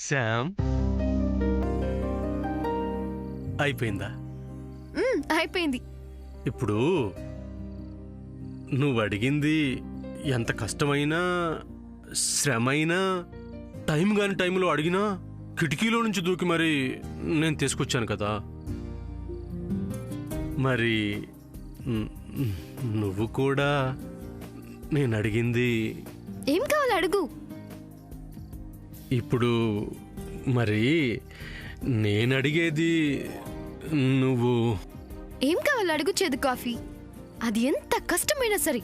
శ్యామ్ అయిపోయిందా? అయిపోయింది. ఇప్పుడు నువ్వు అడిగింది ఎంత కష్టమైనా శ్రమైనా టైం కాని టైంలో అడిగినా కిటికీలో నుంచి దూకి మరి నేను తీసుకొచ్చాను కదా. మరి నువ్వు కూడా నేను అడిగింది ఏం కావాలి అడుగు. ఇప్పుడు మరి నేను అడిగేది నువ్వు ఏం కావాలి అడుగు. చేదు కాఫీ, అది ఎంత కష్టమైనా సరే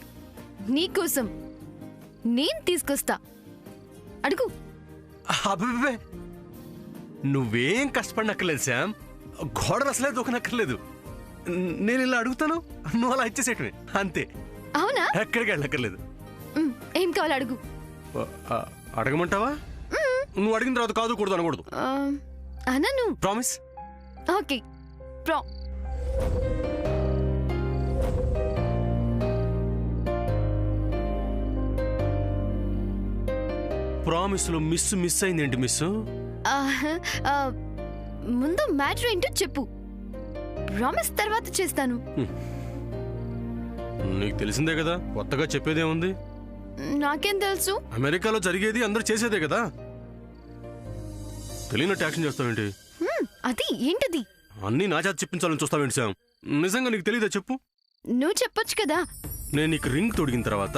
నీకోసం నేను తీసుకొస్తా. అడుగు. అబ్బే, నువ్వేం కష్టపడినక్కర్లేదు శ్యామ్, గోడలు అసలే దూకనక్కర్లేదు. నేను ఇలా అడుగుతాను, నువ్వు అలా ఇచ్చేసేటమే అంతే. అవునా? ఎక్కడికి వెళ్ళక్కర్లేదు. ఏం కావాలి అడుగు. అడగమంటావా? నువ్వు అడిగిన తర్వాత కాదు కూడదు అనకూడదు. అనను. ప్రామిస్? ఓకే. ప్రామిస్లో మిస్ అయింది ఏంటి? మిస్ ముందు మ్యాటర్ ఏంటో చెప్పు, ప్రామిస్ తర్వాత చేస్తాను. నీకు తెలిసిందే కదా, కొత్తగా చెప్పేదేముంది? నాకేం తెలుసు? అమెరికాలో జరిగేది అందరూ చేసేదే కదా, తెలియనట్టు యాక్షన్ చేస్తావేంటి? అది ఏంటది? అన్నీ నా చేత చెప్పించాలని చూస్తావేంటి శ్యామ్? నిజంగా నీకు తెలీదా చెప్పు? నువ్వు చెప్పొచ్చు కదా. నేను నీకు రింగ్ తొడిగిన తర్వాత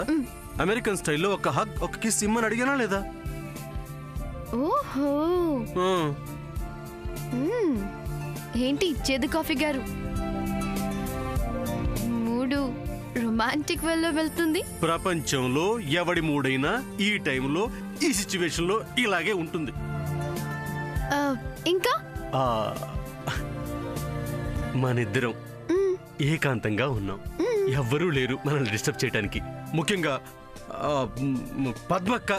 అమెరికన్ స్టైల్లో ఒక హగ్, ఒక కిస్ ఇమ్మని అడిగానా లేదా? ఓహో, ఏంటి చేదు కాఫీ గారు, మూడు రొమాంటిక్ వేలో వెళ్తుంది? ప్రపంచంలో ఎవడి మూడైనా ఈ టైంలో ఈ సిచ్యువేషన్ లో ఇలాగే ఉంటుంది. ఇంకా మనిద్దరం ఏకాంతంగా ఉన్నాం, ఎవ్వరూ లేరు మనల్ని డిస్టర్బ్ చేయడానికి. ముఖ్యంగా పద్మక్క,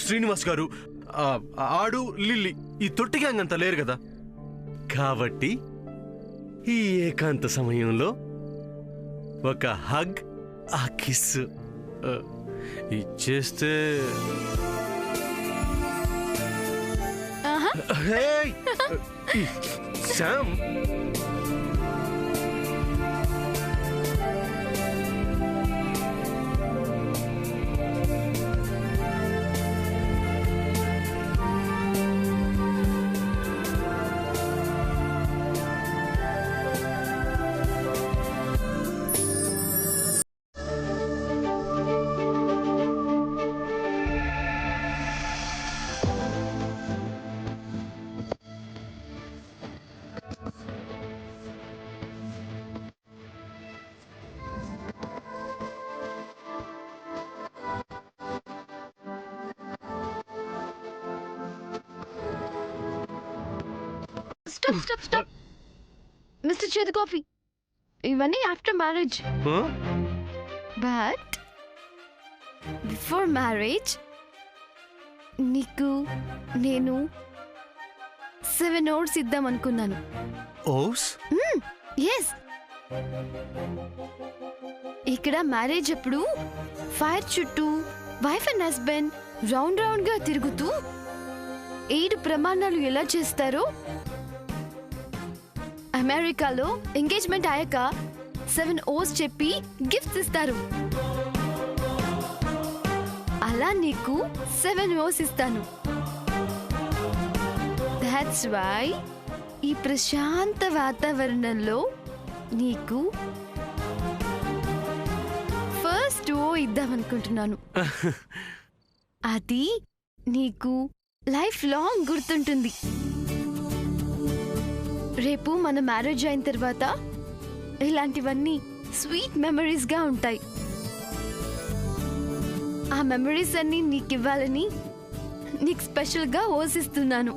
శ్రీనివాస్ గారు, ఆడు, లిల్లీ ఈ తొట్టి గ్యాంగ్ అంతా లేరు కదా. కాబట్టి ఈ ఏకాంత సమయంలో ఒక హగ్, ఆ కిస్ ఇచ్చేస్తే శ్యామ్, స్టాప్ మిస్టర్ చేదు కాఫీ, ఇవన్నీ after marriage. But before marriage నీకు నేను 7 hours ఇద్దాం అనుకున్నాను. ఓస్? ఎస్. ఇక్కడ మ్యారేజ్ అప్పుడు ఫైర్ చుట్టూ వైఫ్ అండ్ హస్బెండ్ రౌండ్ గా తిరుగుతూ 7 ప్రమాణాలు ఎలా చేస్తారో, అమెరికాలో ఎంగేజ్మెంట్ అయ్యాక 7 O's చెప్పి గిఫ్ట్స్ ఇస్తారు. అలా నీకు 7 O's ఇస్తాను. దాట్స్ వై ఈ ప్రశాంత వాతావరణంలో నీకు ఫస్ట్ ఓ ఇద్దామనుకుంటున్నాను. అది నీకు లైఫ్ లాంగ్ గుర్తుంటుంది. రేపు మన మ్యారేజ్ అయిన తర్వాత ఇలాంటివన్నీ స్వీట్ మెమరీస్ గా ఉంటాయి. ఆ మెమరీస్ అన్ని నీకు ఇవ్వాలని నీకు స్పెషల్ గా ఓసిస్తున్నాను.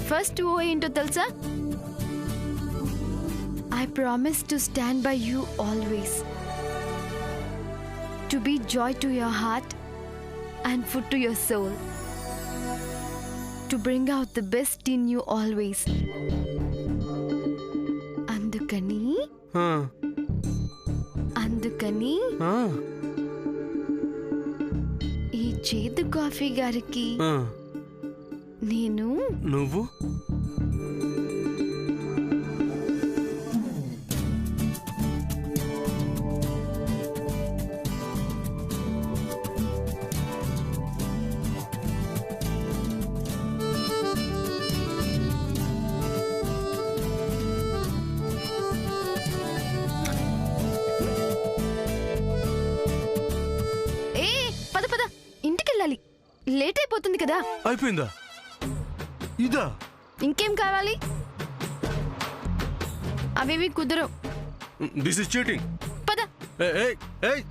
ఫస్ట్ ఓ ఏంటో తెలుసా? I promise to stand by you always, to be joy to your heart and food to your soul, to bring out the best in you always. అందుకని ఈ చేదు కాఫీ గారికి ఆ, నేను నువ్వు ఏ పద పద ఇంటికెళ్ళాలి, లేట్ అయిపోతుంది కదా. అయిపోయిందా? ఇదా? ఇంకేం కావాలి? అవేవి కుదరవు. This is cheating. పద. ఏయ్ ఏయ్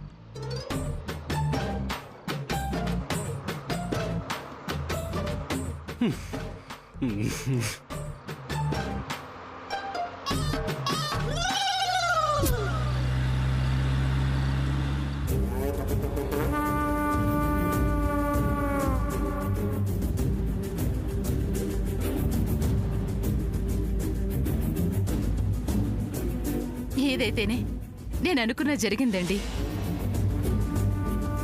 ఏదైతేనే నేను అనుకున్న జరిగిందండి.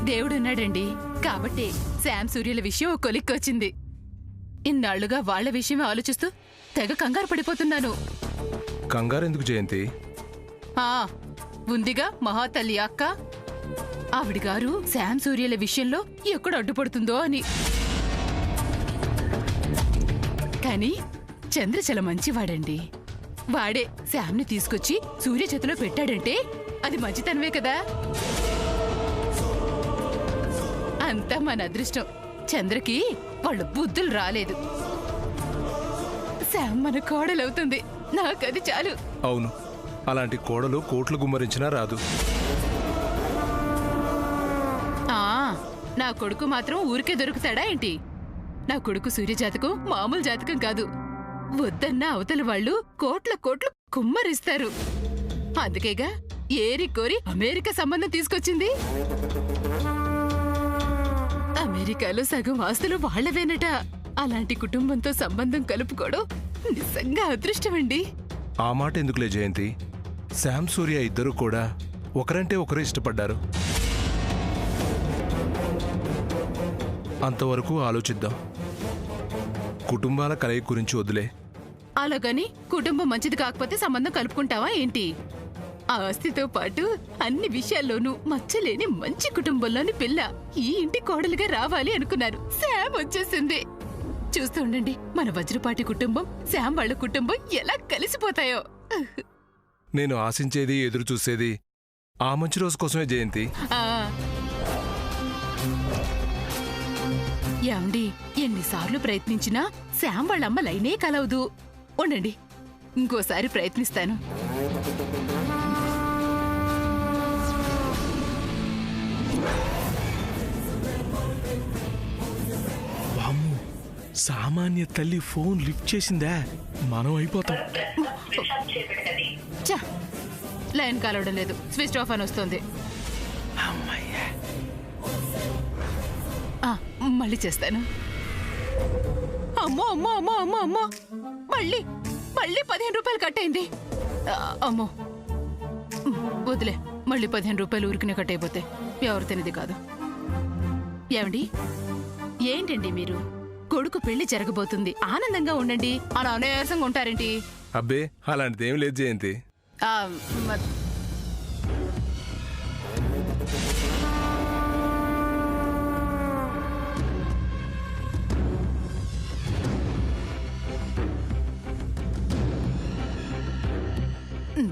దేవుడున్నాడండి కాబట్టి శామ్ సూర్యుల విషయం కొలిక్కొచ్చింది. ఇన్నాళ్లుగా వాళ్ల విషయమే ఆలోచిస్తూ తెగ కంగారు పడిపోతున్నాను. కంగారెందుకు జయంతి? ఉందిగా మహాతల్లి అక్క, ఆవిడగారు శామ్ సూర్యుల విషయంలో ఎక్కడ అడ్డుపడుతుందో అని. కానీ చంద్ర చాలా మంచివాడండి. వాడే శామ్ని తీసుకొచ్చి సూర్య చేతిలో పెట్టాడంటే అది మంచితనమే కదా. అంతా మన అదృష్టం. చంద్రకి వాళ్ళ బుద్ధులు రాలేదు. శామ్ మన కోడలవుతుంది. నాకది చాలు. అవును, అలాంటి కోడలు కోట్లు గుమ్మరించినా రాదు. నా కొడుకు మాత్రం ఊరికే దొరుకుతాడా ఏంటి? నా కొడుకు సూర్య జాతకం మామూలు జాతకం కాదు. వద్దన్న అవతల వాళ్ళు కోట్ల కోట్లు కుమ్మరిస్తారు. అందుకేగా ఏరి కోరి అమెరికా సంబంధం తీసుకొచ్చింది. అమెరికాలో సగం ఆస్తులు వాళ్లవేనట. అలాంటి కుటుంబంతో సంబంధం కలుపుకోవడం నిజంగా అదృష్టమండి. ఆ మాట ఎందుకులే జయంతి, శామ్ సూర్య ఇద్దరు కూడా ఒకరంటే ఒకరు ఇష్టపడ్డారు. అంతవరకు ఆలోచిద్దాం. కుటుంబాల కలయిక గురించి వదిలే. అలాగని కుటుంబం మంచిది కాకపోతే సంబంధం కలుపుకుంటావా ఏంటి? ఆ ఆస్తితో పాటు అన్ని విషయాల్లోనూ మచ్చలేని మంచి కుటుంబంలోని పిల్ల ఈ ఇంటి కోడలుగా రావాలి అనుకున్నారు. శామ్ వచ్చేసింది. చూస్తూ ఉండండి, మన వజ్రపాటి కుటుంబం శామ్ వాళ్ళ కుటుంబం ఎలా కలిసిపోతాయో. నేను ఆశించేది ఎదురు చూసేది ఆ మంచి రోజు కోసమే జయంతి. యాండి ఎన్నిసార్లు ప్రయత్నించినా శామ్ వాళ్ళమ్మ లైనే కలవదు. ఉండండి, ఇంకోసారి ప్రయత్నిస్తాను. సామాన్య తల్లి ఫోన్ లిఫ్ట్ చేసిందా? మనం అయిపోతాం. లైన్ కలవడం లేదు, స్విచ్ ఆఫ్ అని వస్తుంది. మళ్ళీ చేస్తాను. అమ్మో అమ్మో అమ్మో అమ్మో అమ్మో, మళ్ళీ మళ్ళీ 15 రూపాయలు కట్టయింది. అమ్మో వదిలే, మళ్ళీ 15 రూపాయలు ఊరికినే కట్టయిపోతే ఎవరు తినేది కాదు. ఏమండి, ఏంటండి మీరు? కొడుకు పెళ్లి జరగబోతుంది, ఆనందంగా ఉండండి. అలా నీరసంగా ఉంటారేంటి? అబ్బే, అలాంటిదేం లేదు జయంతి.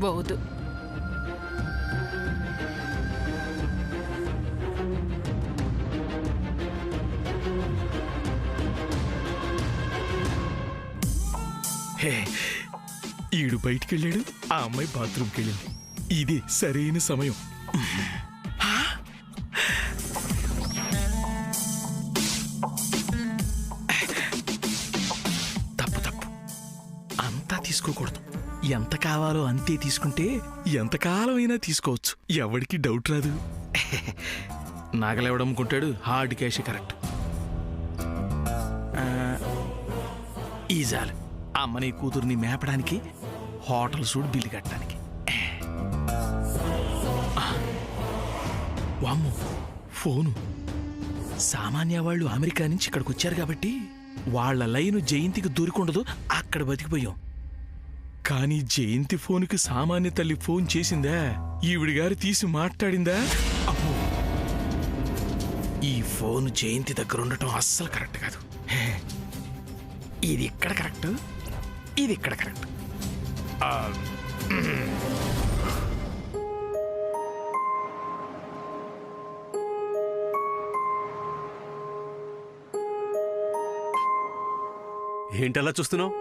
బోదు. ఈడు బయటికెళ్ళాడు, ఆ అమ్మాయి బాత్రూమ్కి వెళ్ళింది. ఇదే సరైన సమయం. తప్పు తప్పు, అంతా తీసుకోకూడదు. ఎంత కావాలో అంతే తీసుకుంటే ఎంతకాలం అయినా తీసుకోవచ్చు. ఎవరికి డౌట్ రాదు. నాగలేవడమ్ముకుంటాడు, హార్డ్ క్యాష్ కరెక్ట్. ఈ చాలు అమ్మని కూతుర్ని మేపడానికి, హోటల్ సూడు బిల్లు కట్టడానికి. వామ్మో, ఫోను. సామాన్య వాళ్ళు అమెరికా నుంచి ఇక్కడికి వచ్చారు కాబట్టి వాళ్ళ లైను జయంతికి దొరికుండదు, అక్కడ బతికిపోయాం. కానీ జయంతి ఫోన్కి సామాన్య తల్లి ఫోన్ చేసిందా, ఈవిడి గారు తీసి మాట్లాడిందా? అమ్మో, ఈ ఫోన్ జయంతి దగ్గర ఉండటం అస్సలు కరెక్ట్ కాదు. ఇది ఇక్కడ కరెక్ట్, ఇది ఇక్కడ కరెక్ట్. ఏంటలా చూస్తున్నావు?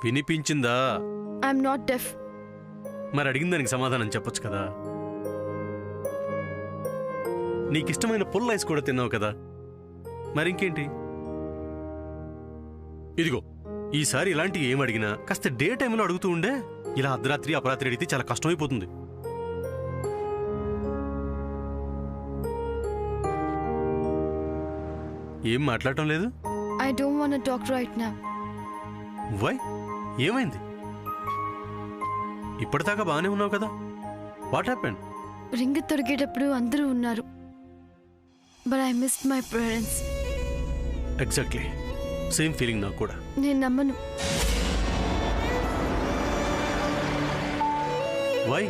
వినిపించిందా? ఐఎమ్ నాట్ డెఫ్. మరి అడిగిన దానికి సమాధానం చెప్పొచ్చు కదా. నీకిష్టమైన పుల్ల ఐస్ కూడా తిన్నావు కదా, మరింకేంటి? ఇదిగో, ఈసారి ఇలాంటివి ఏం అడిగినా కాస్త డే టైంలో అడుగుతూ ఉండే. ఇలా అర్ధరాత్రి అపరాత్రి అడిగితే చాలా కష్టమైపోతుంది. ఏం మాట్లాడటం లేదు? I don't want to talk right now. Why? ఏమైంది? ఇప్పటిదాకా బాగానే ఉన్నావు కదా. What happened? రింగ్ తొరిగేటప్పుడు అందరూ ఉన్నారు, but I missed my parents. Exactly same feeling నాకు కూడా. నేను నమ్మను. వై?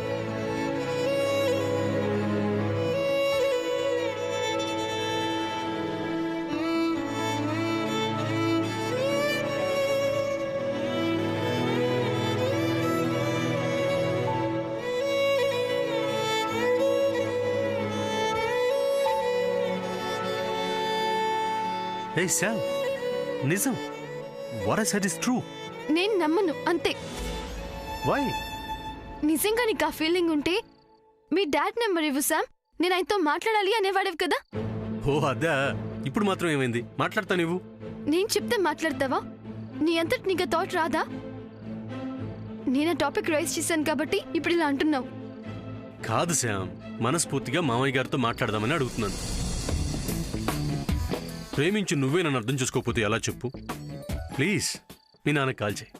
Hey Sam, నిజం. What I said is true. నేను నమ్మను అంతే. Why? నిజంగా నీకు ఆ ఫీలింగ్ ఉంటే మీ డాడ్ నెంబర్ ఇవ్వు సామ్, నేను ఆయనతో మాట్లాడాలి అనేవాడేవి కదా. ఓ అదా, ఇప్పుడు మాత్రం ఏమైంది? మాట్లాడతా నువ్వు. నేను చెప్తే మాట్లాడతావా? నీ అంతటి నీకు థాట్ రాదా? నేను టాపిక్ రైజ్ చేశాను కాబట్టి ఇప్పుడు ఇలా అంటున్నావు. కాదు శ్యామ్, మనస్ఫూర్తిగా మామయ్య గారితో మాట్లాడదామని అడుగుతున్నాను. ప్రేమించి నువ్వే నన్ను అర్థం చేసుకోకపోతే ఎలా చెప్పు? ప్లీజ్ మీ నాన్నకి కాల్ చేయి.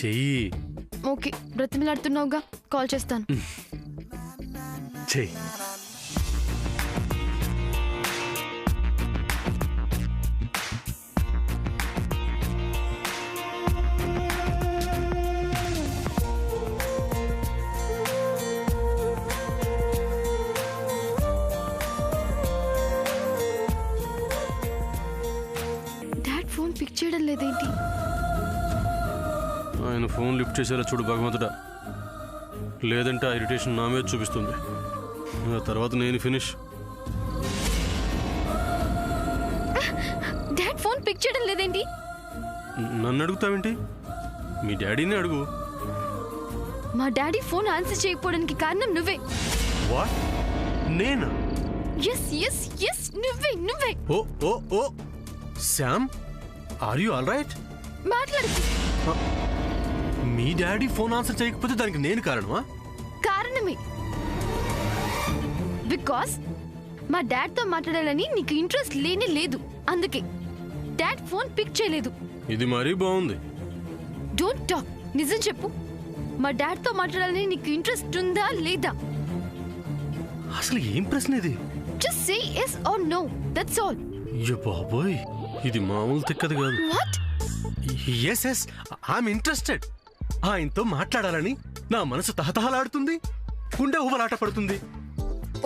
చెయ్యి. ఓకే, బ్రతిమలాడుతున్నావుగా, కాల్ చేస్తాను. చెయ్యి. పిక్ చేయడం లేదేంటి? ఆయన ఫోన్ లిఫ్ట్ చేసేలా చూడు భగవంతుడా, లేదంటే ఆ ఇరిటేషన్ నా మీద చూపిస్తుంది. ఆ తర్వాత నేను ఫినిష్. డాడ్ ఫోన్ పిక్ చేయడం లేదేంటి? నన్ను అడుగుతావేంటి? మీ డాడీని అడుగు. మా డాడీ ఫోన్ ఆన్సర్ చేయకపోవడానికి కారణం నువ్వే. వాట్? నేనా? ఎస్ ఎస్ ఎస్, నువ్వే నువ్వే. ఓ ఓ ఓ Sam, are you all right? మాట్లాడు. మీ డాడీ ఫోన్ ఆన్సర్ చేయకపోతే దానికి నేను కారణమా? కారణమే. బికాస్ మా డాడ్ తో మాట్లాడాలని నీకు ఇంట్రెస్ట్ లేనే లేదు, అందుకే డాడ్ ఫోన్ పిక్ చేయలేదు. ఇది మరీ బాగుంది. డోంట్ టాక్, నిజం చెప్పు. మా డాడ్ తో మాట్లాడాలని నీకు ఇంట్రెస్ట్ ఉందా లేదా? అసలు ఏం ప్రశ్న ఇది? Just say yes or no, that's all. అయ్యో బాబోయ్, ఇది మామూలు తిక్కది కాదు. What? Yes yes, I'm interested. ఆయనతో మాట్లాడాలని నా మనసు తహతహలాడుతుంది, గుండె ఊబలాట పడుతుంది.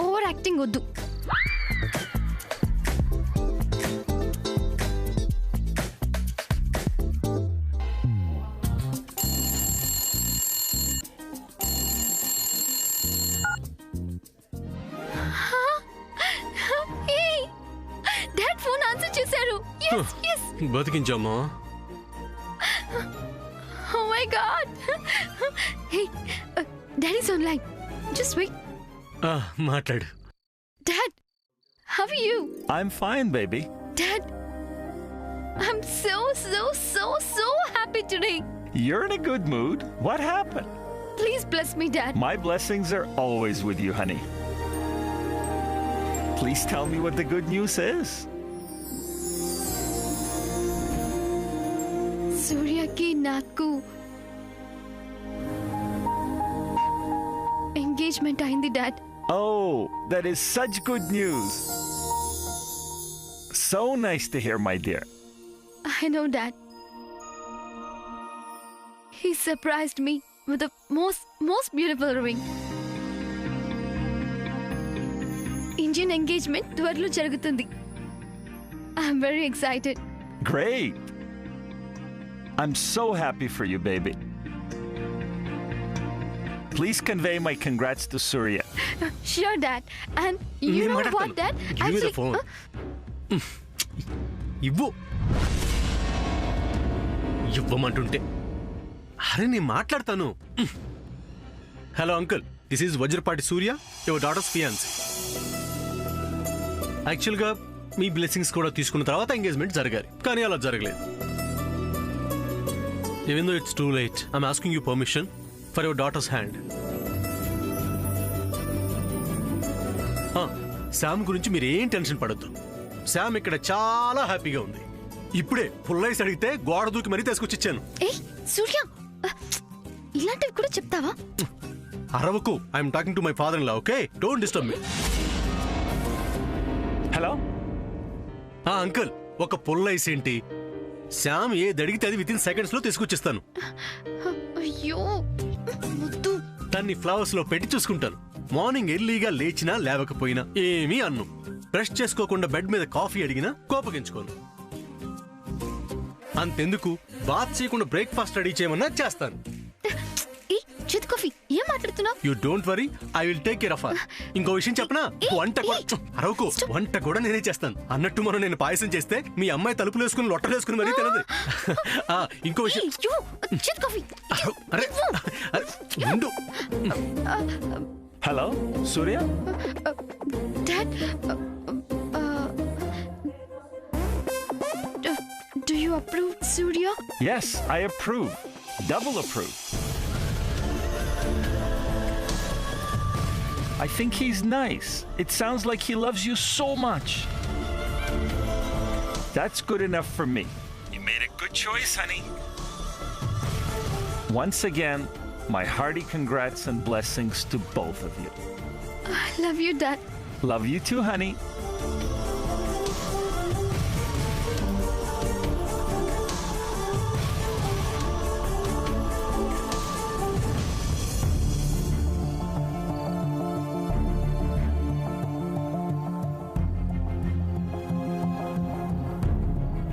ఓవర్ యాక్టింగ్ వద్దు. డాడ్ ఫోన్ ఆన్సర్ చేశారు. yes yes. బతికించామా? Oh my god. Hey, Daddy's online. Just wait. మాట్లాడు. Dad, how are you? I'm fine, baby. Dad, I'm so happy today. You're in a good mood. What happened? Please bless me, Dad. My blessings are always with you, honey. Please tell me what the good news is. సూర్యకి నాకు engagement అయింది dad. Oh, that is such good news. So nice to hear, my dear. I know, Dad. He surprised me with the most beautiful ring. Indian engagement త్వరలో జరుగుతుంది. I'm very excited. Great. I'm so happy for you, baby. Please convey my congrats to Surya. Sure, Dad. And you నేను know what, మాట్లాడతాను. Dad? Give me the phone. ఇవ్వు ఇవ్వమంటుంటే. అరే నేను మాట్లాడతాను. Hello uncle, this is Vajrapati Surya, your daughters fiancée. యాక్చువల్గా మీ blessings కూడా తీసుకున్న తర్వాత ఎంగేజ్మెంట్ జరగాలి, కానీ అలా జరగలేదు. Even though it's too late, I'm asking you permission for your daughters hand. Sam గురించి మీరు ఏం టెన్షన్ పడద్దు. శామ్ ఇక్కడ చాలా హ్యాపీగా ఉంది. ఇప్పుడే పుల్లైస్ అడిగితే గోడ దూకి మరీ తీసుకొచ్చిచ్చాను. ఏయ్ సూర్య, ఇలాంటివి కూడా చెప్తావా? అరవకు, I'm talking to my father in law, okay? Don't disturb me. Hello? Uncle, ఒక పుల్లైస్ ఏంటి? శామ్ ఏది అడిగితే అది విత్ ఇన్ సెకండ్స్ లో తీసుకొచ్చిస్తాను. అయ్యో వద్దు. దాన్ని ఫ్లవర్స్ లో పెట్టి చూసుకుంటాను. మార్నింగ్ ఎర్లీగా లేచినా లేవకపోయినా ఏమీ అన్ను. బ్రష్ చేసుకోకుండా బెడ్ మీద కాఫీ అడిగినా కోపగించుకోను. అంతెందుకు, బాత్ చేయకుండా బ్రేక్ఫాస్ట్ రెడీ చేయమన్నా చేస్తాను. ఏ చేతి కాఫీ, ఏం మాట్లాడుతున్నావు? You don't worry, I will take care of her. ఇంకో విషయం చెప్పనా? వంట కూడా అరవకు, వంట కూడా నేనే చేస్తాను. అన్నట్టు మనం నేను పాయసం చేస్తే మీ అమ్మాయి తలుపులు వేసుకుని లొట్టలు వేసుకుని మరీ తినదు. ఇంకో విషయం. చేతి కాఫీ. అరే అరే ఉండు. Hello? Surya? Dad, do you approve, Surya? Yes, I approve. Double approve. I think he's nice. It sounds like he loves you so much. That's good enough for me. You made a good choice, honey. Once again, my hearty congrats and blessings to both of you. I love you, Dad. Love you too, honey.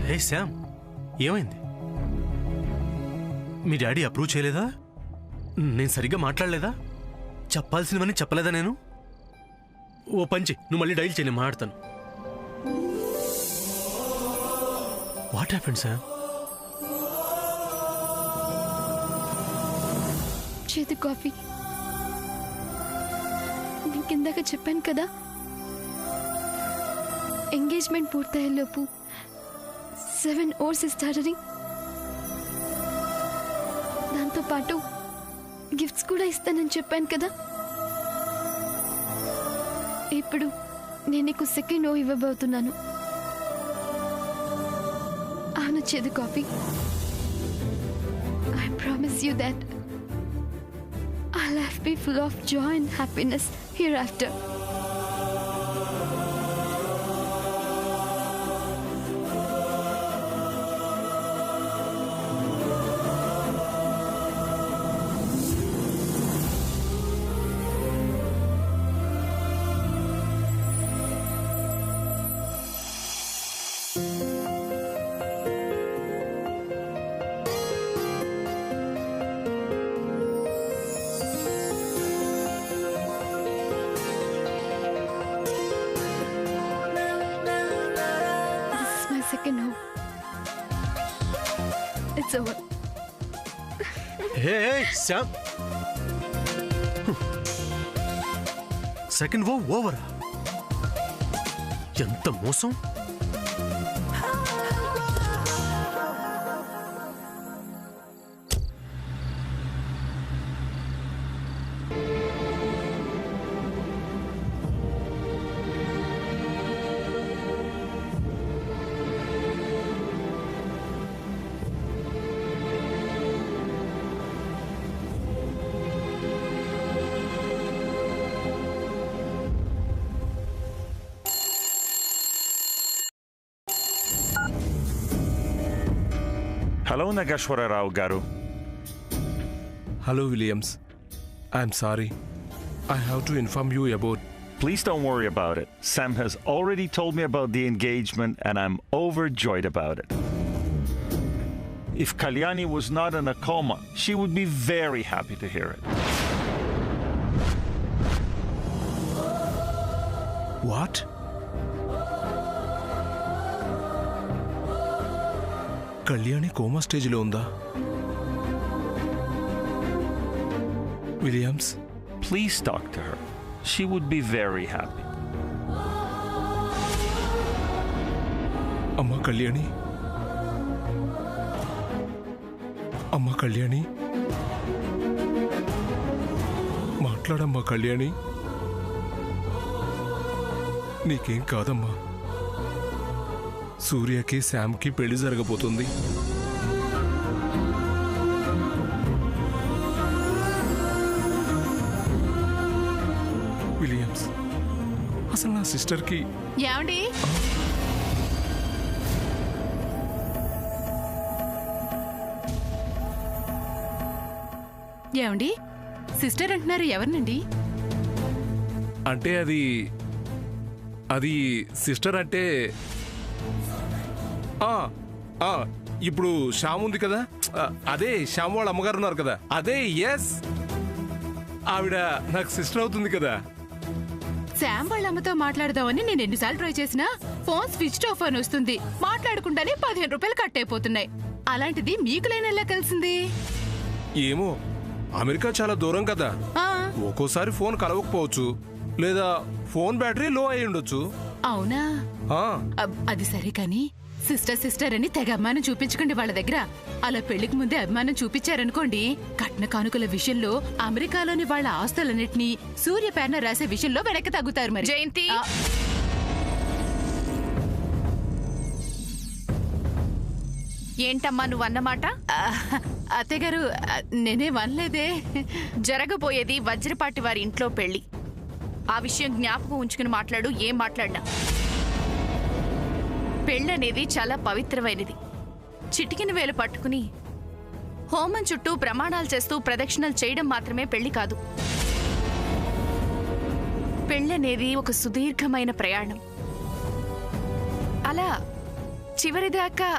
Hey Sam, ఏమైంది? మీ daddy approve చేయలేదా? నేను సరిగ్గా మాట్లాడలేదా? చెప్పాల్సినవన్నీ చెప్పలేదా నేను? ఓ పంచి, నువ్వు మళ్ళీ dial చేయి, నేను మాట్లాడతాను. What happened Sam? చేతి కాఫీ. నేను కిందాక చెప్పాను కదా, ఎంగేజ్మెంట్ పూర్తయ్యేలోపు 7 hours ఇస్తారని. దాంతోపాటు గిఫ్ట్స్ కూడా ఇస్తానని చెప్పాను కదా. ఇప్పుడు నేను నీకు సెకండ్ ఓ ఇవ్వబోతున్నాను. అవును చేదు coffee. I promise you that our life be full of joy and happiness hereafter. Second home. It's over. Hey Sam, second ఓవరా? ఎంత మోసం! Hello, Nageshwara Rao Garu. Hello, Williams. I'm sorry. I have to inform you about. Please don't worry about it. Sam has already told me about the engagement and I'm overjoyed about it. If Kalyani was not in a coma, she would be very happy to hear it. What? Kalyani coma స్టేజ్లో ఉందా? Williams, Please talk to her. She would be very happy. అమ్మా కళ్యాణి, అమ్మా కళ్యాణి, మాట్లాడమ్మా కళ్యాణి. నీకేం కాదమ్మా. సూర్యకి శామ్కి పెళ్లి జరగబోతుంది. Williams, అసలు నా సిస్టర్కి ఏమండి? ఏమండి సిస్టర్ అంటున్నారు, ఎవరినండి? అంటే అది సిస్టర్ అంటే ఇప్పుడు శ్యామ్ ఉంది కదా, అదే శ్యామ్ వాళ్ళ అమ్మగారు ఉన్నారు కదా, అదే. ఎస్, ఆవిడ నాకు సిస్టర్ అవుతుంది కదా. శామ్ వాళ్ళ అమ్మతో మాట్లాడదామని నేను ఎన్నిసార్లు ట్రై చేసినా ఫోన్ స్విచ్ ఆఫ్ అని వస్తుంది. మాట్లాడకుండానే 15 రూపాయలు కట్ అయిపోతున్నాయి. అలాంటిది మీకు లైన్ ఎలా కలిసింది? ఏమో, అమెరికా చాలా దూరం కదా, ఒక్కోసారి ఫోన్ కలవకపోవచ్చు, లేదా ఫోన్ బ్యాటరీ లో అయి ఉండొచ్చు. అవునా? అది సరే కాని సిస్టర్ సిస్టర్ అని తెగ అభిమానం చూపించకండి వాళ్ళ దగ్గర. అలా పెళ్లికి ముందే అభిమానం చూపించారనుకోండి, కట్న కానుకల విషయంలో అమెరికాలోని వాళ్ళ ఆస్తులన్నిటినీ సూర్య పేరున రాసే విషయంలో వెనక్కి తగ్గుతారు. మరి జయంతి, ఏంటమ్మా నువ్వు అన్నమాట? అత్తయ్యగారు, నేనే వనలేదే. జరగబోయేది వజ్రపాటి వారి ఇంట్లో పెళ్లి. ఆ విషయం జ్ఞాపకం ఉంచుకుని మాట్లాడు. ఏం మాట్లాడినా పెళ్ళనేది చాలా పవిత్రమైనది. చిటికిన వేలు పట్టుకుని హోమం చుట్టూ ప్రమాణాలు చేస్తూ ప్రదక్షిణలు చేయడం మాత్రమే పెళ్లి కాదు. పెళ్ళనేది ఒక సుదీర్ఘమైన ప్రయాణం. అలా చివరిదాకా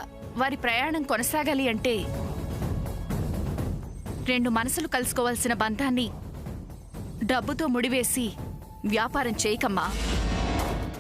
వారి ప్రయాణం కొనసాగాలి అంటే 2 మనసులు కలుసుకోవాల్సిన బంధాన్ని డబ్బుతో ముడివేసి వ్యాపారం చేయకమ్మా.